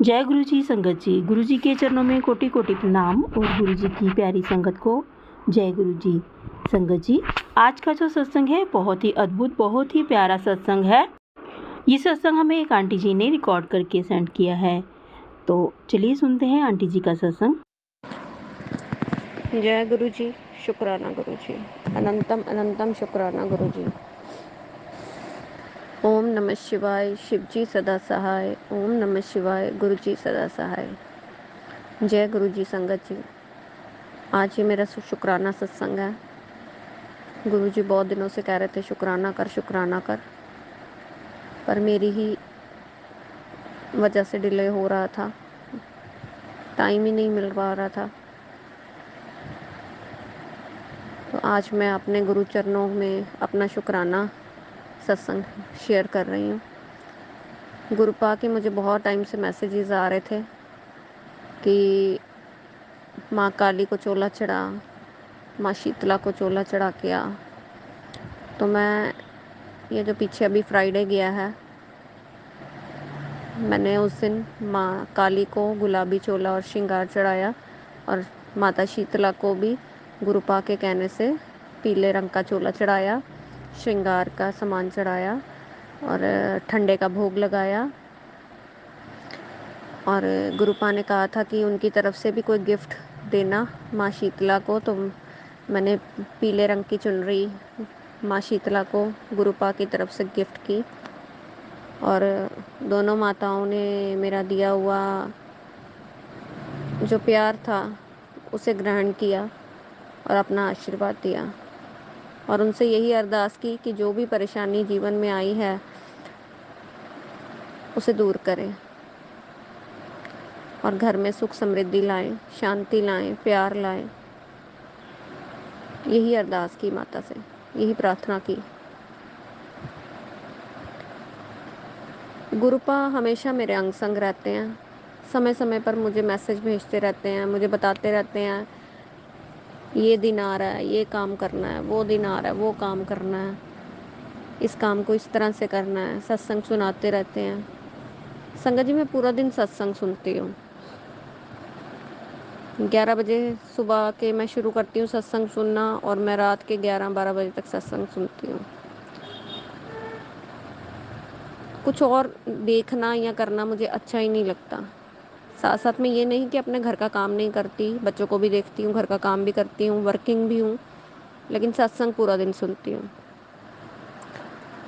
जय गुरु जी संगत जी। गुरु जी के चरणों में कोटि कोटि प्रणाम और गुरु जी की प्यारी संगत को जय गुरु जी। संगत जी, आज का जो सत्संग है बहुत ही अद्भुत, बहुत ही प्यारा सत्संग है। ये सत्संग हमें एक आंटी जी ने रिकॉर्ड करके सेंड किया है, तो चलिए सुनते हैं आंटी जी का सत्संग। जय गुरु जी, शुक्राना गुरु जी, अनंतम अनंतम शुक्राना गुरु जी। ओम नमः शिवाय, शिव जी सदा सहाय। ओम नमः शिवाय, गुरु जी सदा सहाय। जय गुरु जी संगत जी। आज ये मेरा शुक्राना सत्संग है। गुरु जी बहुत दिनों से कह रहे थे शुक्राना कर, शुक्राना कर, पर मेरी ही वजह से डिले हो रहा था, टाइम ही नहीं मिल पा रहा था। तो आज मैं अपने गुरु चरणों में अपना शुक्राना सत्संग शेयर कर रही हूँ। गुरुपा के मुझे बहुत टाइम से मैसेजेस आ रहे थे कि माँ काली को चोला चढ़ा, माँ शीतला को चोला चढ़ा के आ। तो मैं ये जो पीछे अभी फ्राइडे गया है, मैंने उस दिन माँ काली को गुलाबी चोला और श्रृंगार चढ़ाया और माता शीतला को भी गुरुपा के कहने से पीले रंग का चोला चढ़ाया, श्रृंगार का सामान चढ़ाया और ठंडे का भोग लगाया। और गुरुपा ने कहा था कि उनकी तरफ से भी कोई गिफ्ट देना माँ शीतला को, तो मैंने पीले रंग की चुनरी माँ शीतला को गुरुपा की तरफ से गिफ्ट की और दोनों माताओं ने मेरा दिया हुआ जो प्यार था उसे ग्रहण किया और अपना आशीर्वाद दिया और उनसे यही अरदास की कि जो भी परेशानी जीवन में आई है उसे दूर करें और घर में सुख समृद्धि लाएं, शांति लाएं, प्यार लाएं। यही अरदास की माता से, यही प्रार्थना की। गुरुपा हमेशा मेरे अंग संग रहते हैं, समय समय पर मुझे मैसेज भेजते रहते हैं, मुझे बताते रहते हैं ये दिन आ रहा है, ये काम करना है, वो दिन आ रहा है, वो काम करना है, इस काम को इस तरह से करना है। सत्संग सुनाते रहते हैं। संगत जी, मैं पूरा दिन सत्संग सुनती हूँ। 11 बजे सुबह के मैं शुरू करती हूँ सत्संग सुनना और मैं रात के 11-12 बजे तक सत्संग सुनती हूँ। कुछ और देखना या करना मुझे अच्छा ही नहीं लगता। साथ साथ में ये नहीं कि अपने घर का काम नहीं करती, बच्चों को भी देखती हूँ, घर का काम भी करती हूँ, वर्किंग भी हूँ, लेकिन सत्संग पूरा दिन सुनती हूँ।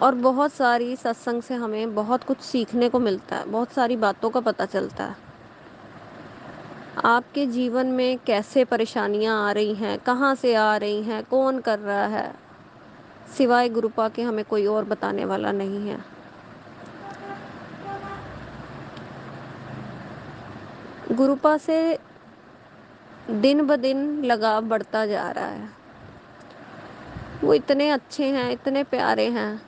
और बहुत सारी सत्संग से हमें बहुत कुछ सीखने को मिलता है, बहुत सारी बातों का पता चलता है। आपके जीवन में कैसे परेशानियाँ आ रही हैं, कहाँ से आ रही हैं, कौन कर रहा है, सिवाय गुरुपा के हमें कोई और बताने वाला नहीं है। गुरुपा से दिन ब दिन लगाव बढ़ता जा रहा है। वो इतने अच्छे हैं, इतने प्यारे हैं।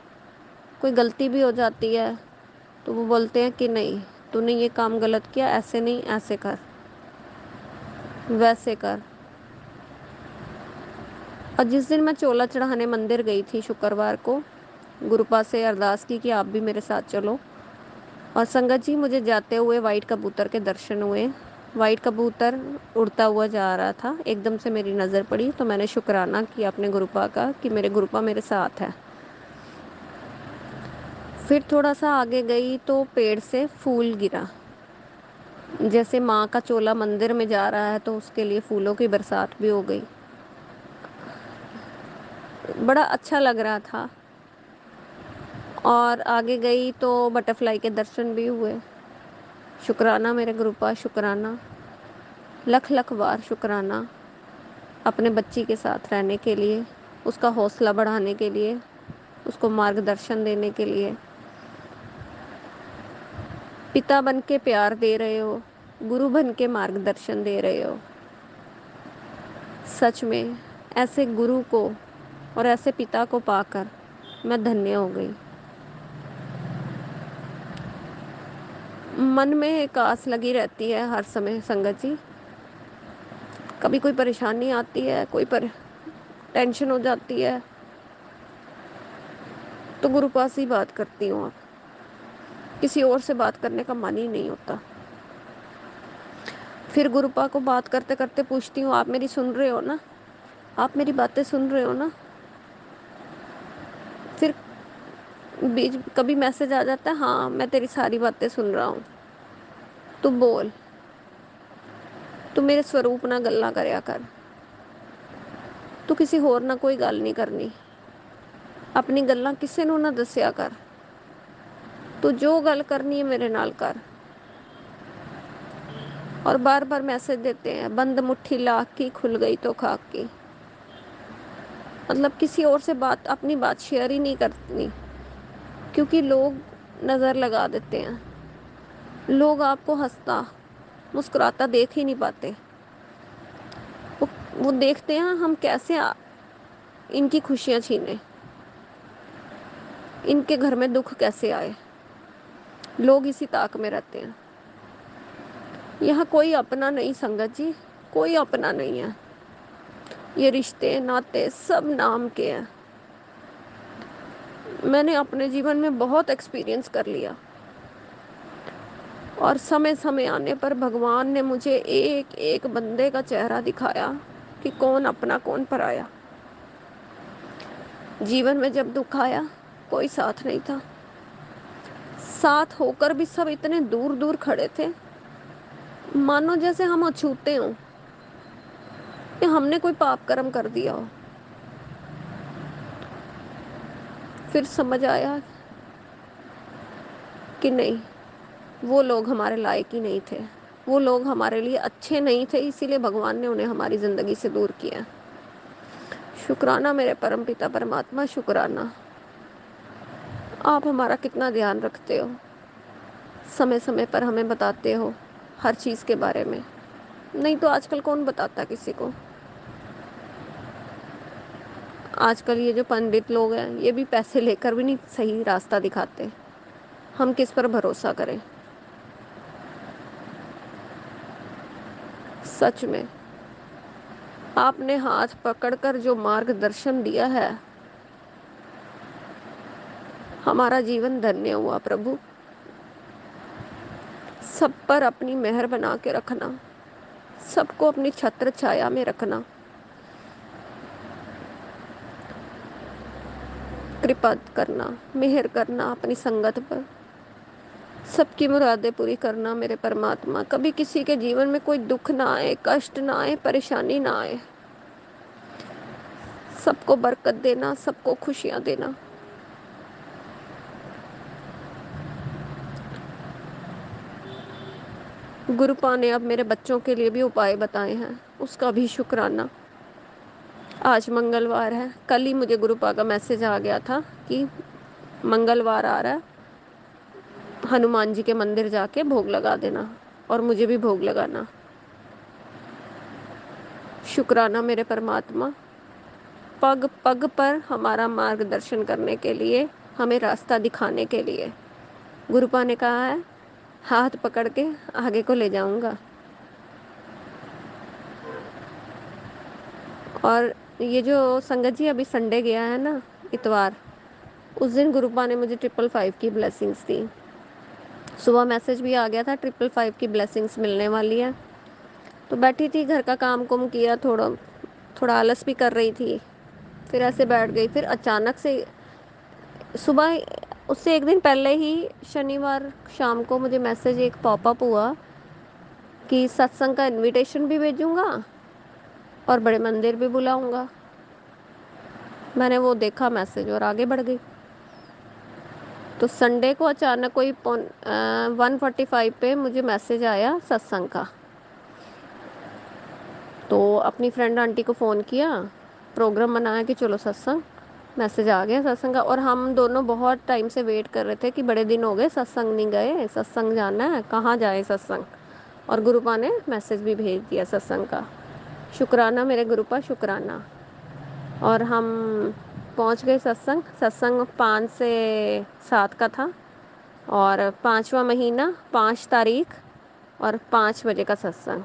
कोई गलती भी हो जाती है तो वो बोलते हैं कि नहीं, तूने ये काम गलत किया, ऐसे नहीं, ऐसे कर, वैसे कर। और जिस दिन मैं चोला चढ़ाने मंदिर गई थी शुक्रवार को, गुरुपा से अरदास की कि आप भी मेरे साथ चलो। और संगत जी, मुझे जाते हुए वाइट कबूतर के दर्शन हुए। वाइट कबूतर उड़ता हुआ जा रहा था, एकदम से मेरी नज़र पड़ी तो मैंने शुक्राना किया अपने गुरुपा का कि मेरे गुरुपा मेरे साथ है। फिर थोड़ा सा आगे गई तो पेड़ से फूल गिरा। जैसे माँ का चोला मंदिर में जा रहा है तो उसके लिए फूलों की बरसात भी हो गई। बड़ा अच्छा लग रहा था। और आगे गई तो बटरफ्लाई के दर्शन भी हुए। शुक्राना मेरे गुरुपा, शुक्राना, लख लख बार शुक्राना अपने बच्ची के साथ रहने के लिए, उसका हौसला बढ़ाने के लिए, उसको मार्गदर्शन देने के लिए। पिता बन के प्यार दे रहे हो, गुरु बन के मार्गदर्शन दे रहे हो। सच में ऐसे गुरु को और ऐसे पिता को पाकर मैं धन्य हो गई। मन में एक आस लगी रहती है हर समय संगत जी। कभी कोई परेशानी आती है, टेंशन हो जाती है तो गुरु पास ही बात करती हूँ। अब किसी और से बात करने का मन ही नहीं होता। फिर गुरुपा को बात करते करते पूछती हूँ, आप मेरी सुन रहे हो ना, आप मेरी बातें सुन रहे हो ना। फिर बीच कभी मैसेज आ जाता है, हाँ मैं तेरी सारी बातें सुन रहा हूँ, तू बोल, तू मेरे स्वरूप ना गल्ला करया कर, तू किसी होर ना कोई गल नहीं करनी, अपनी गल्लां किसी नूं ना दस्या कर, तू जो गल करनी है मेरे नाल कर। और बार बार मैसेज देते हैं, बंद मुट्ठी लाख की खुल गई तो खाक की। मतलब किसी और से बात, अपनी बात शेयर ही नहीं करनी, क्योंकि लोग नज़र लगा देते हैं, लोग आपको हंसता मुस्कुराता देख ही नहीं पाते। वो वो देखते हैं हम कैसे इनकी खुशियाँ छीने, इनके घर में दुख कैसे आए। लोग इसी ताक में रहते हैं। यहाँ कोई अपना नहीं संगत जी, कोई अपना नहीं है। ये रिश्ते नाते सब नाम के हैं। मैंने अपने जीवन में बहुत एक्सपीरियंस कर लिया, और समय समय आने पर भगवान ने मुझे एक एक बंदे का चेहरा दिखाया कि कौन अपना कौन पराया। जीवन में जब दुख आया, कोई साथ नहीं था, साथ होकर भी सब इतने दूर दूर खड़े थे, मानो जैसे हम अछूते हों कि हमने कोई पाप कर्म कर दिया हो। फिर समझ आया कि नहीं, वो लोग हमारे लायक ही नहीं थे, वो लोग हमारे लिए अच्छे नहीं थे, इसीलिए भगवान ने उन्हें हमारी ज़िंदगी से दूर किया। शुक्राना मेरे परम पिता परमात्मा, शुक्राना। आप हमारा कितना ध्यान रखते हो, समय समय पर हमें बताते हो हर चीज़ के बारे में। नहीं तो आजकल कौन बताता किसी को। आजकल ये जो पंडित लोग हैं, ये भी पैसे लेकर भी नहीं सही रास्ता दिखाते। हम किस पर भरोसा करें। सच में आपने हाथ पकड़कर जो मार्गदर्शन दिया है, हमारा जीवन धन्य हुआ प्रभु। सब पर अपनी मेहर बना के रखना, सबको अपनी छत्र छाया में रखना, कृपा करना, मेहर करना अपनी संगत पर, सबकी मुरादें पूरी करना मेरे परमात्मा। कभी किसी के जीवन में कोई दुख ना आए, कष्ट ना आए, परेशानी ना आए। सबको बरकत देना, सबको खुशियाँ देना। गुरुपा ने अब मेरे बच्चों के लिए भी उपाय बताए हैं, उसका भी शुक्राना। आज मंगलवार है, कल ही मुझे गुरुपा का मैसेज आ गया था कि मंगलवार आ रहा है, हनुमान जी के मंदिर जाके भोग लगा देना, और मुझे भी भोग लगाना। शुक्राना मेरे परमात्मा, पग पग पर हमारा मार्गदर्शन करने के लिए, हमें रास्ता दिखाने के लिए। गुरुपा ने कहा है, हाथ पकड़ के आगे को ले जाऊंगा। और ये जो संगत जी अभी संडे गया है ना, इतवार, उस दिन गुरुपा ने मुझे 555 की ब्लेसिंग्स दी। सुबह मैसेज भी आ गया था 555 की ब्लेसिंग्स मिलने वाली है। तो बैठी थी, घर का काम कुम किया, थोड़ा थोड़ा आलस भी कर रही थी, फिर ऐसे बैठ गई। फिर अचानक से सुबह, उससे एक दिन पहले ही शनिवार शाम को मुझे मैसेज एक पॉपअप हुआ कि सत्संग का इनविटेशन भी भेजूंगा और बड़े मंदिर भी बुलाऊंगा। मैंने वो देखा मैसेज और आगे बढ़ गई। तो संडे को अचानक कोई 1:45 पे मुझे मैसेज आया सत्संग का। तो अपनी फ्रेंड आंटी को फ़ोन किया, प्रोग्राम बनाया कि चलो सत्संग, मैसेज आ गया सत्संग का। और हम दोनों बहुत टाइम से वेट कर रहे थे कि बड़े दिन हो गए सत्संग नहीं गए, सत्संग जाना है, कहाँ जाए सत्संग। और गुरुपा ने मैसेज भी भेज दिया सत्संग का। शुक्राना मेरे गुरुपा, शुक्राना। और हम पहुंच गए सत्संग। सत्संग 5 से 7 का था, और 5वां महीना, 5 तारीख, और 5 बजे का सत्संग।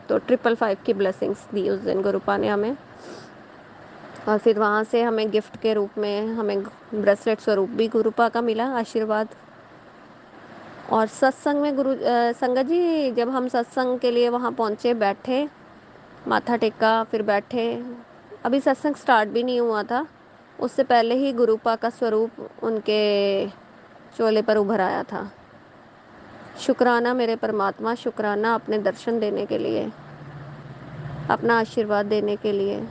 तो 555 की ब्लेसिंग्स दी उस दिन गुरुपा ने हमें। और फिर वहाँ से हमें गिफ्ट के रूप में हमें ब्रेसलेट स्वरूप भी गुरुपा का मिला, आशीर्वाद। और सत्संग में संगत जी, जब हम सत्संग के लिए वहाँ पहुँचे, बैठे, माथा टेका, फिर बैठे, अभी सत्संग स्टार्ट भी नहीं हुआ था, उससे पहले ही गुरुपा का स्वरूप उनके चोले पर उभर आया था। शुक्राना मेरे परमात्मा, शुक्राना अपने दर्शन देने के लिए, अपना आशीर्वाद देने के लिए।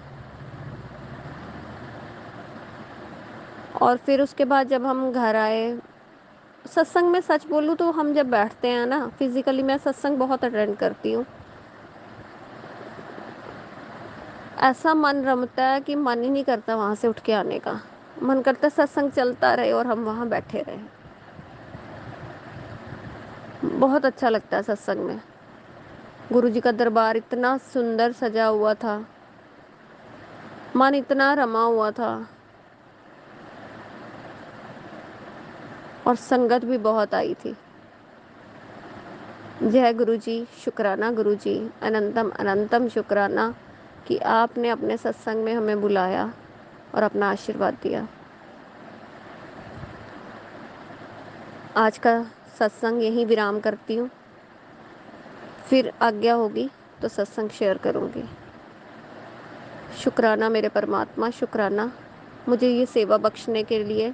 और फिर उसके बाद जब हम घर आए, सत्संग में सच बोलूँ तो हम जब बैठते हैं ना, फिज़िकली मैं सत्संग बहुत अटेंड करती हूँ, ऐसा मन रमता है कि मन ही नहीं करता वहाँ से उठ के आने का। मन करता है सत्संग चलता रहे और हम वहाँ बैठे रहे। बहुत अच्छा लगता है सत्संग में। गुरुजी का दरबार इतना सुंदर सजा हुआ था, मन इतना रमा हुआ था, और संगत भी बहुत आई थी। जय गुरुजी, शुक्राना गुरुजी, अनंतम अनंतम शुक्राना कि आपने अपने सत्संग में हमें बुलाया और अपना आशीर्वाद दिया। आज का सत्संग यहीं विराम करती हूँ, फिर आज्ञा होगी तो सत्संग शेयर करूँगी। शुक्राना मेरे परमात्मा, शुक्राना मुझे ये सेवा बख्शने के लिए।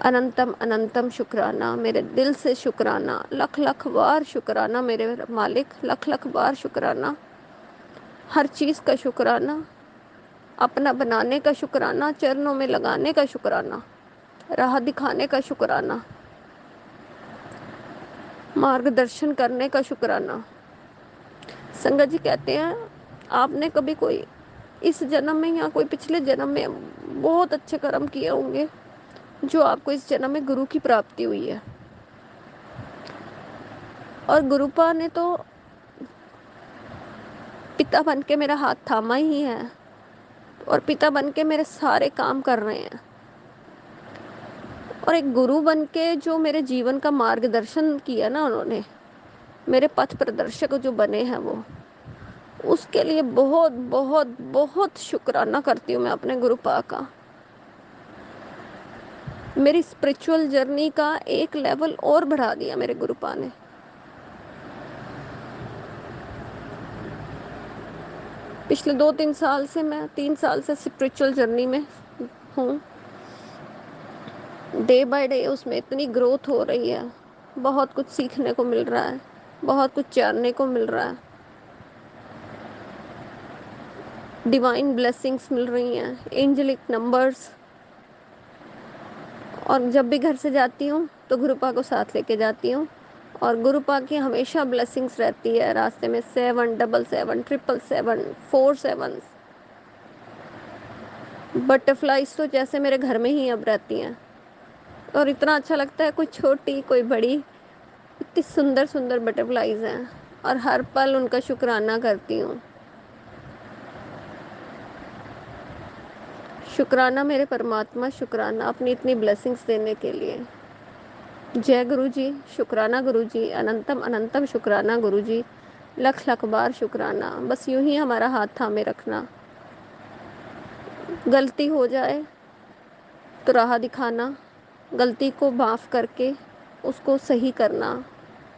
अनंतम अनंतम शुक्राना, मेरे दिल से शुक्राना, लख लख बार शुक्राना मेरे मालिक, लख लख बार शुक्राना। हर चीज़ का शुक्राना, अपना बनाने का शुक्राना, चरणों में लगाने का शुक्राना, राह दिखाने का शुक्राना, मार्गदर्शन करने का शुक्राना। संगत जी कहते हैं, आपने कभी कोई इस जन्म में या कोई पिछले जन्म में बहुत अच्छे कर्म किए होंगे जो आपको इस जन्म में गुरु की प्राप्ति हुई है। और गुरुपा ने तो पिता बन के मेरा हाथ थामा ही है, और पिता बन के मेरे सारे काम कर रहे हैं, और एक गुरु बन के जो मेरे जीवन का मार्गदर्शन किया ना उन्होंने, मेरे पथ प्रदर्शक जो बने हैं वो, उसके लिए बहुत बहुत बहुत शुक्राना करती हूँ मैं अपने गुरुपा का। मेरी स्पिरिचुअल जर्नी का एक लेवल और बढ़ा दिया मेरे गुरुपा ने। पिछले 2-3 साल से, मैं 3 साल से स्पिरिचुअल जर्नी में हूँ। डे बाय डे उसमें इतनी ग्रोथ हो रही है, बहुत कुछ सीखने को मिल रहा है, बहुत कुछ जानने को मिल रहा है, डिवाइन ब्लेसिंग्स मिल रही हैं, एंजेलिक नंबर्स। और जब भी घर से जाती हूँ तो गुरुपा को साथ लेके जाती हूँ, और गुरुपा की हमेशा ब्लेसिंग्स रहती है रास्ते में। 777 777 4 7 बटरफ्लाइज तो जैसे मेरे घर में ही अब रहती हैं, और इतना अच्छा लगता है, कोई छोटी कोई बड़ी, इतनी सुंदर सुंदर बटरफ्लाइज हैं, और हर पल उनका शुक्राना करती हूँ। शुक्राना मेरे परमात्मा, शुक्राना अपनी इतनी ब्लेसिंग्स देने के लिए। जय गुरु जी, शुक्राना गुरु जी, अनंतम अनंतम शुक्राना गुरु जी, लख लख बार शुक्राना। बस यूं ही हमारा हाथ थामे रखना, गलती हो जाए तो राह दिखाना, गलती को माफ़ करके उसको सही करना,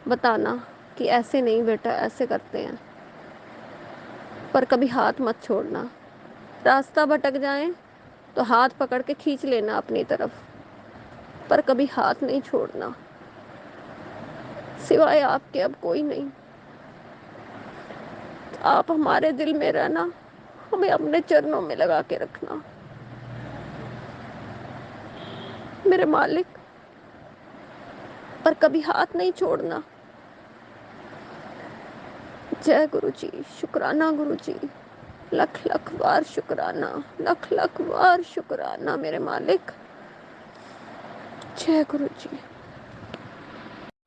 बताना कि ऐसे नहीं बेटा, ऐसे करते हैं, पर कभी हाथ मत छोड़ना। रास्ता भटक जाए तो हाथ पकड़ के खींच लेना अपनी तरफ, पर कभी हाथ नहीं छोड़ना। सिवाय आपके अब कोई नहीं। आप हमारे दिल में रहना, हमें अपने चरणों में लगा के रखना मेरे मालिक, पर कभी हाथ नहीं छोड़ना। जय गुरु जी, शुक्राना गुरु जी, लख लख बार शुक्राना, लख लख बार शुक्राना मेरे मालिक। जय गुरु जी।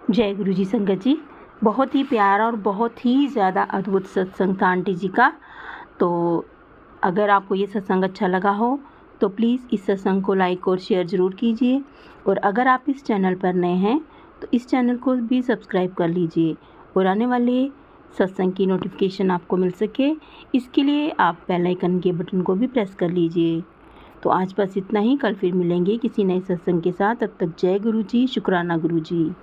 जय गुरु जी संगत जी, बहुत ही प्यारा और बहुत ही ज़्यादा अद्भुत सत्संग था आंटी जी का। तो अगर आपको ये सत्संग अच्छा लगा हो तो प्लीज़ इस सत्संग को लाइक और शेयर ज़रूर कीजिए, और अगर आप इस चैनल पर नए हैं तो इस चैनल को भी सब्सक्राइब कर लीजिए, और आने वाले सत्संग की नोटिफिकेशन आपको मिल सके, इसके लिए आप बेल आइकन के बटन को भी प्रेस कर लीजिए। तो आज बस इतना ही। कल फिर मिलेंगे किसी नए सत्संग के साथ। तब तक जय गुरु जी, शुक्राना गुरु जी।